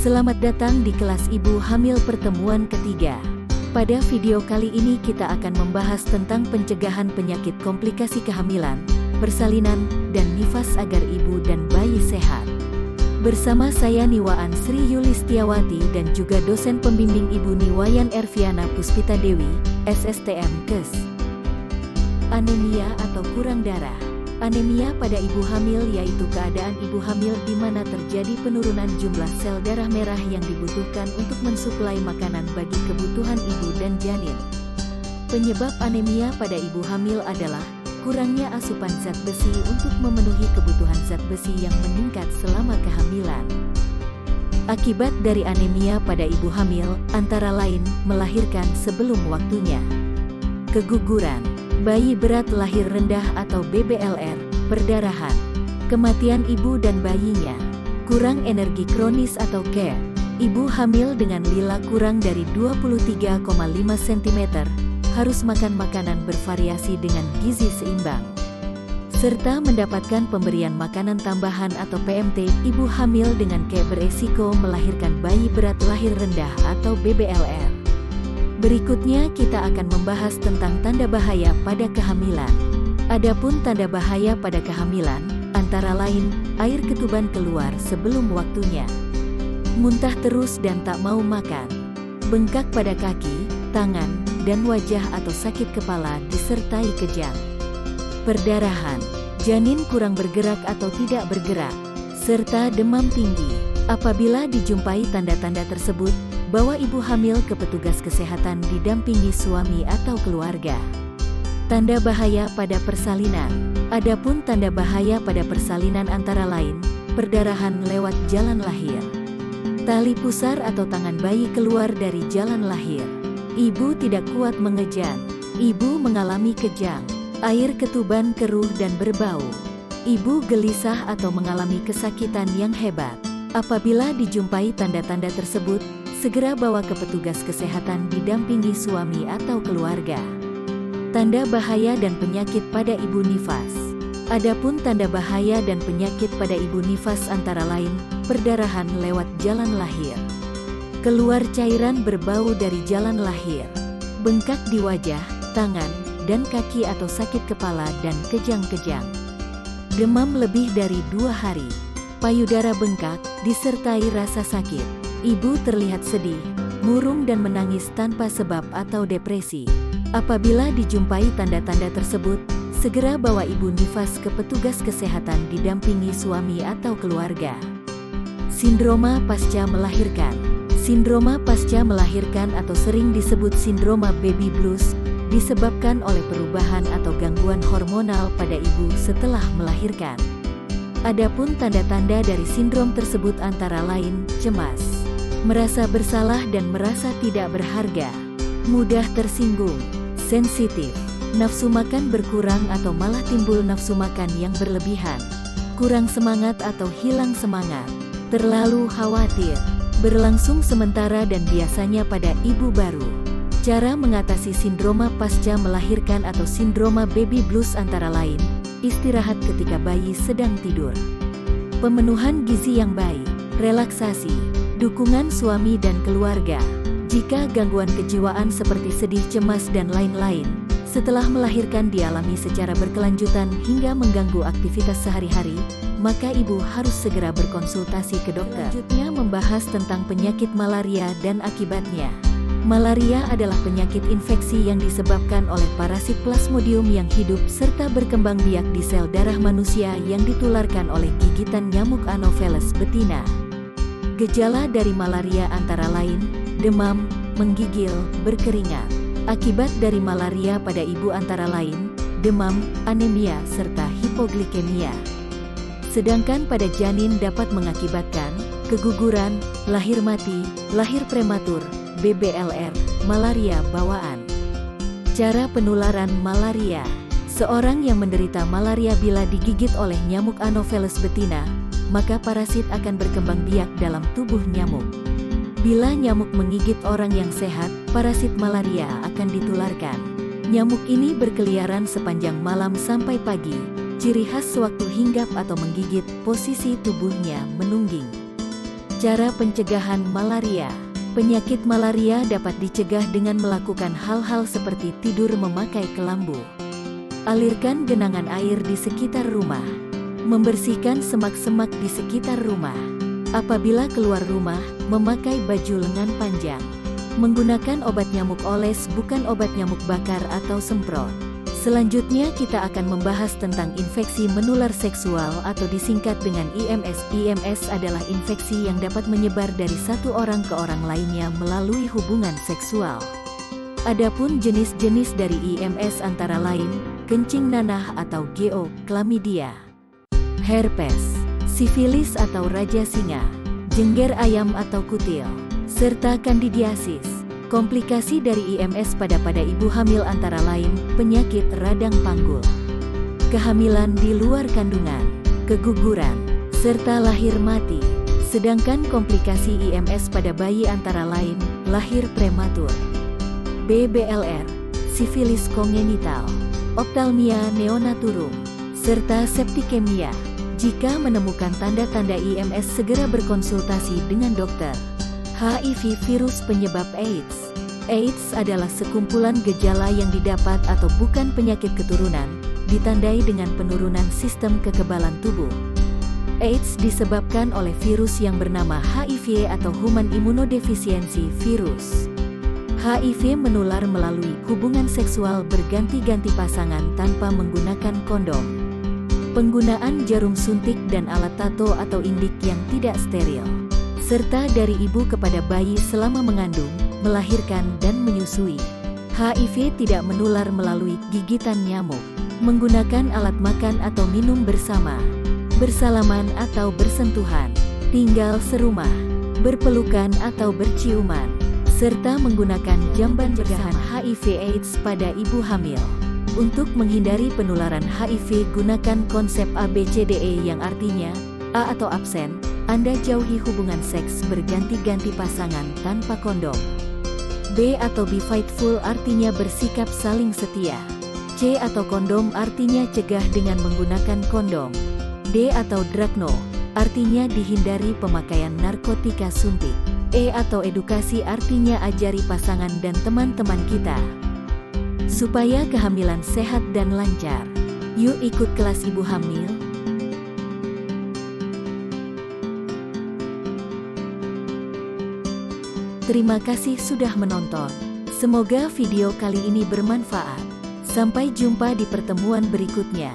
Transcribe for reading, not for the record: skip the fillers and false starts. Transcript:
Selamat datang di kelas Ibu Hamil pertemuan ketiga. Pada video kali ini kita akan membahas tentang pencegahan penyakit komplikasi kehamilan, persalinan, dan nifas agar ibu dan bayi sehat. Bersama saya Niwaan Sri Yulistiawati dan juga dosen pembimbing Ibu Niwayan Erviana Puspita Dewi, SSTM Kes. Anemia atau kurang darah. Anemia pada ibu hamil yaitu keadaan ibu hamil di mana terjadi penurunan jumlah sel darah merah yang dibutuhkan untuk mensuplai makanan bagi kebutuhan ibu dan janin. Penyebab anemia pada ibu hamil adalah kurangnya asupan zat besi untuk memenuhi kebutuhan zat besi yang meningkat selama kehamilan. Akibat dari anemia pada ibu hamil antara lain melahirkan sebelum waktunya, keguguran, bayi berat lahir rendah atau BBLR, perdarahan, kematian ibu dan bayinya, kurang energi kronis atau care, ibu hamil dengan lila kurang dari 23,5 cm, harus makan makanan bervariasi dengan gizi seimbang, serta mendapatkan pemberian makanan tambahan atau PMT. Ibu hamil dengan care beresiko melahirkan bayi berat lahir rendah atau BBLR. Berikutnya kita akan membahas tentang tanda bahaya pada kehamilan. Adapun tanda bahaya pada kehamilan, antara lain, air ketuban keluar sebelum waktunya, muntah terus dan tak mau makan, bengkak pada kaki, tangan, dan wajah atau sakit kepala disertai kejang, perdarahan, janin kurang bergerak atau tidak bergerak, serta demam tinggi. Apabila dijumpai tanda-tanda tersebut, bawa ibu hamil ke petugas kesehatan didampingi suami atau keluarga. Tanda bahaya pada persalinan. Adapun tanda bahaya pada persalinan antara lain, perdarahan lewat jalan lahir, tali pusar atau tangan bayi keluar dari jalan lahir, ibu tidak kuat mengejan, ibu mengalami kejang, air ketuban keruh dan berbau, ibu gelisah atau mengalami kesakitan yang hebat. Apabila dijumpai tanda-tanda tersebut, segera bawa ke petugas kesehatan didampingi suami atau keluarga. Tanda bahaya dan penyakit pada ibu nifas. Adapun tanda bahaya dan penyakit pada ibu nifas antara lain, perdarahan lewat jalan lahir, keluar cairan berbau dari jalan lahir, bengkak di wajah, tangan, dan kaki atau sakit kepala dan kejang-kejang, demam lebih dari 2 hari, payudara bengkak, disertai rasa sakit. Ibu terlihat sedih, murung dan menangis tanpa sebab atau depresi. Apabila dijumpai tanda-tanda tersebut, segera bawa ibu nifas ke petugas kesehatan didampingi suami atau keluarga. Sindroma pasca melahirkan. Sindroma pasca melahirkan atau sering disebut sindroma baby blues, disebabkan oleh perubahan atau gangguan hormonal pada ibu setelah melahirkan. Adapun tanda-tanda dari sindrom tersebut antara lain, cemas, merasa bersalah dan merasa tidak berharga, mudah tersinggung, sensitif, nafsu makan berkurang atau malah timbul nafsu makan yang berlebihan, kurang semangat atau hilang semangat, terlalu khawatir, berlangsung sementara dan biasanya pada ibu baru. Cara mengatasi sindroma pasca melahirkan atau sindroma baby blues antara lain, istirahat ketika bayi sedang tidur, pemenuhan gizi yang baik, relaksasi, dukungan suami dan keluarga. Jika gangguan kejiwaan seperti sedih, cemas, dan lain-lain setelah melahirkan dialami secara berkelanjutan hingga mengganggu aktivitas sehari-hari, maka ibu harus segera berkonsultasi ke dokter. Selanjutnya membahas tentang penyakit malaria dan akibatnya. Malaria adalah penyakit infeksi yang disebabkan oleh parasit Plasmodium yang hidup serta berkembang biak di sel darah manusia yang ditularkan oleh gigitan nyamuk Anopheles betina. Gejala dari malaria antara lain, demam, menggigil, berkeringat. Akibat dari malaria pada ibu antara lain, demam, anemia, serta hipoglikemia. Sedangkan pada janin dapat mengakibatkan keguguran, lahir mati, lahir prematur, BBLR, malaria bawaan. Cara penularan malaria. Seorang yang menderita malaria bila digigit oleh nyamuk Anopheles betina, maka parasit akan berkembang biak dalam tubuh nyamuk. Bila nyamuk menggigit orang yang sehat, parasit malaria akan ditularkan. Nyamuk ini berkeliaran sepanjang malam sampai pagi. Ciri khas sewaktu hinggap atau menggigit, posisi tubuhnya menungging. Cara pencegahan malaria. Penyakit malaria dapat dicegah dengan melakukan hal-hal seperti tidur memakai kelambu, alirkan genangan air di sekitar rumah, membersihkan semak-semak di sekitar rumah. Apabila keluar rumah, memakai baju lengan panjang, menggunakan obat nyamuk oles bukan obat nyamuk bakar atau semprot. Selanjutnya kita akan membahas tentang infeksi menular seksual atau disingkat dengan IMS. IMS adalah infeksi yang dapat menyebar dari satu orang ke orang lainnya melalui hubungan seksual. Adapun jenis-jenis dari IMS antara lain, kencing nanah atau GO, chlamydia, herpes, sifilis atau raja singa, jengger ayam atau kutil, serta kandidiasis. Komplikasi dari IMS pada ibu hamil antara lain, penyakit radang panggul, kehamilan di luar kandungan, keguguran, serta lahir mati. Sedangkan komplikasi IMS pada bayi antara lain, lahir prematur, BBLR, sifilis kongenital, optalmia neonaturum, serta septikemia. Jika menemukan tanda-tanda IMS, segera berkonsultasi dengan dokter. HIV, virus penyebab AIDS. AIDS adalah sekumpulan gejala yang didapat atau bukan penyakit keturunan, ditandai dengan penurunan sistem kekebalan tubuh. AIDS disebabkan oleh virus yang bernama HIV atau Human Immunodeficiency Virus. HIV menular melalui hubungan seksual berganti-ganti pasangan tanpa menggunakan kondom, penggunaan jarum suntik dan alat tato atau indik yang tidak steril, serta dari ibu kepada bayi selama mengandung, melahirkan, dan menyusui. HIV tidak menular melalui gigitan nyamuk, menggunakan alat makan atau minum bersama, bersalaman atau bersentuhan, tinggal serumah, berpelukan atau berciuman, serta menggunakan jamban pencegahan HIV/AIDS pada ibu hamil. Untuk menghindari penularan HIV, gunakan konsep ABCDE yang artinya A atau absen, Anda jauhi hubungan seks berganti-ganti pasangan tanpa kondom. B atau be faithful artinya bersikap saling setia. C atau kondom artinya cegah dengan menggunakan kondom. D atau drug no artinya dihindari pemakaian narkotika suntik. E atau edukasi artinya ajari pasangan dan teman-teman kita supaya kehamilan sehat dan lancar. Yuk ikut kelas ibu hamil. Terima kasih sudah menonton. Semoga video kali ini bermanfaat. Sampai jumpa di pertemuan berikutnya.